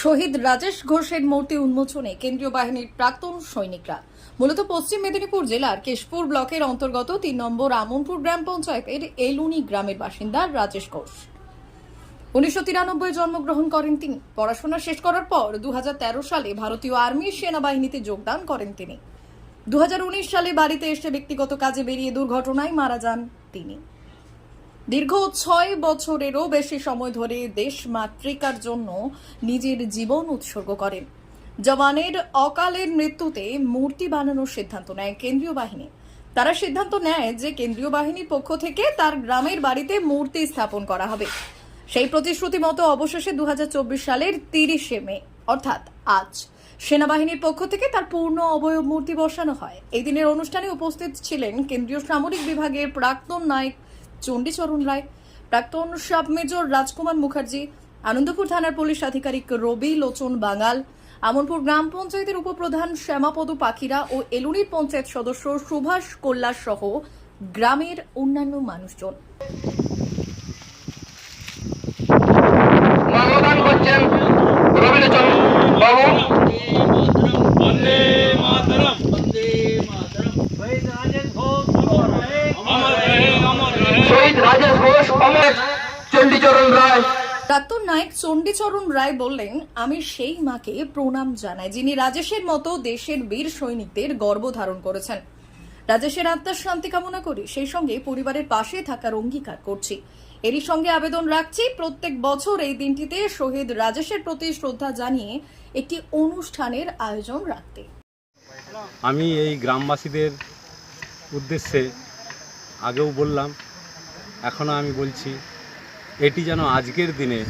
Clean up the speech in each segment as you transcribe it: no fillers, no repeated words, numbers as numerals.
শহীদ রাজেশ ঘোষের মূর্তি উন্মোচনে কেন্দ্রীয় বাহিনীর প্রাক্তন সৈনিকরা। মূলত পশ্চিম মেদিনীপুর জেলার কেশপুর ব্লকের অন্তর্গত ৩ নম্বর আমনপুর গ্রাম পঞ্চায়েতের এলুনি গ্রামের বাসিন্দা রাজেশ ঘোষ। 1993 জন্মগ্রহণ করেন তিনি। পড়াশোনা শেষ করার পর 2013 সালে ভারতীয় আর্মির সেনাবাহিনীতে যোগদান করেন তিনি। 2019 সালে বাড়িতে এসে ব্যক্তিগত কাজে বেরিয়ে দুর্ঘটনায় মারা যান তিনি। দীর্ঘ 6 বছরেরও বেশি সময় ধরে দেশ মাতৃকার জন্য নিজের জীবন উৎসর্গ করেন। জওয়ানের অকালের মৃত্যুতে মূর্তি বানানোর সিদ্ধান্ত নেয় কেন্দ্রীয় বাহিনী। তারা সিদ্ধান্ত নেয় যে কেন্দ্রীয় বাহিনীর পক্ষ থেকে তার গ্রামের বাড়িতে মূর্তি স্থাপন করা হবে। সেই প্রতিশ্রুতি মতো অবশেষে 2024 সালের 30শে মে অর্থাৎ আজ সেনাবাহিনীর পক্ষ থেকে তার পূর্ণ অবয়ব মূর্তি বসানো হয়। এই দিনের অনুষ্ঠানে উপস্থিত ছিলেন কেন্দ্রীয় সামরিক বিভাগের প্রাক্তন নায়ক চণ্ডীচরণ রায়, প্রাক্তন সাব মেজর রাজকুমার মুখার্জি, আনন্দপুর থানার পুলিশ আধিকারিক রবি লোচন বাঙাল, আমনপুর গ্রাম পঞ্চায়েতের উপপ্রধান শ্যামাপদ পাখিরা ও এলুনির পঞ্চায়েত সদস্য সুভাষ কল্যাণ সহ গ্রামের অন্যান্য মানুষজন। প্রাক্তন নায়ক চণ্ডীচরণ রায় বললেন, আমি সেই মাকে প্রণাম জানাই যিনি রাজেশের মতো দেশের বীর সৈনিকদের গর্ব ধারণ করেছেন। রাজেশের আত্মার শান্তি কামনা করি, সেই সঙ্গে পরিবারের পাশে থাকার অঙ্গীকার করছি। এরই সঙ্গে আবেদন রাখছি প্রত্যেক বছর এই দিনটিতে শহীদ রাজেশের প্রতি শ্রদ্ধা জানিয়ে একটি অনুষ্ঠানের আয়োজন রাখতে। আমি এই গ্রামবাসীদের উদ্দেশ্যে আগেও বললাম, এখনও আমি বলছি, এটি যেন আজকের দিনে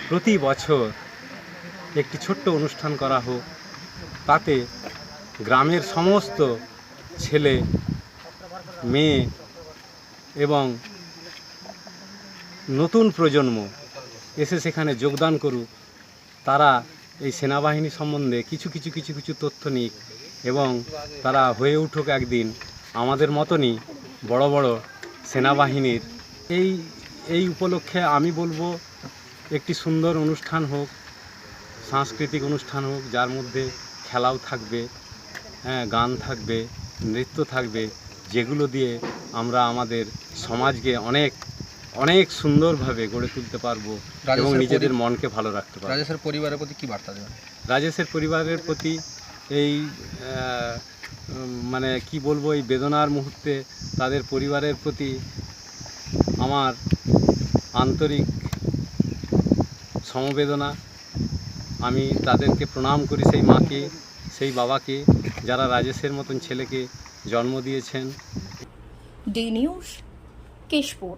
প্রতি বছর একটি ছোট্ট অনুষ্ঠান করা হোক, তাতে গ্রামের সমস্ত ছেলে মেয়ে এবং নতুন প্রজন্ম এসে সেখানে যোগদান করুক। তারা এই সেনাবাহিনী সম্বন্ধে কিছু তথ্য নিক এবং তারা হয়ে উঠুক একদিন আমাদের মতনই বড় বড় সেনাবাহিনীর। এই উপলক্ষে আমি বলবো একটি সুন্দর অনুষ্ঠান হোক, সাংস্কৃতিক অনুষ্ঠান হোক, যার মধ্যে খেলাও থাকবে, গান থাকবে, নৃত্য থাকবে, যেগুলো দিয়ে আমরা আমাদের সমাজকে অনেক সুন্দরভাবে গড়ে তুলতে পারবো এবং নিজেদের মনকে ভালো রাখতে পারবো। রাজেশের পরিবারের প্রতি কি বার্তা দেবেন? রাজেশের পরিবারের প্রতি এই মানে কি বলবো, এই বেদনার মুহূর্তে তাদের পরিবারের প্রতি আমার আন্তরিক সমবেদনা। আমি তাদেরকে প্রণাম করি, সেই মাকে, সেই বাবাকে, যারা রাজেশের মতন ছেলেকে জন্ম দিয়েছেন। D news, Keshpur.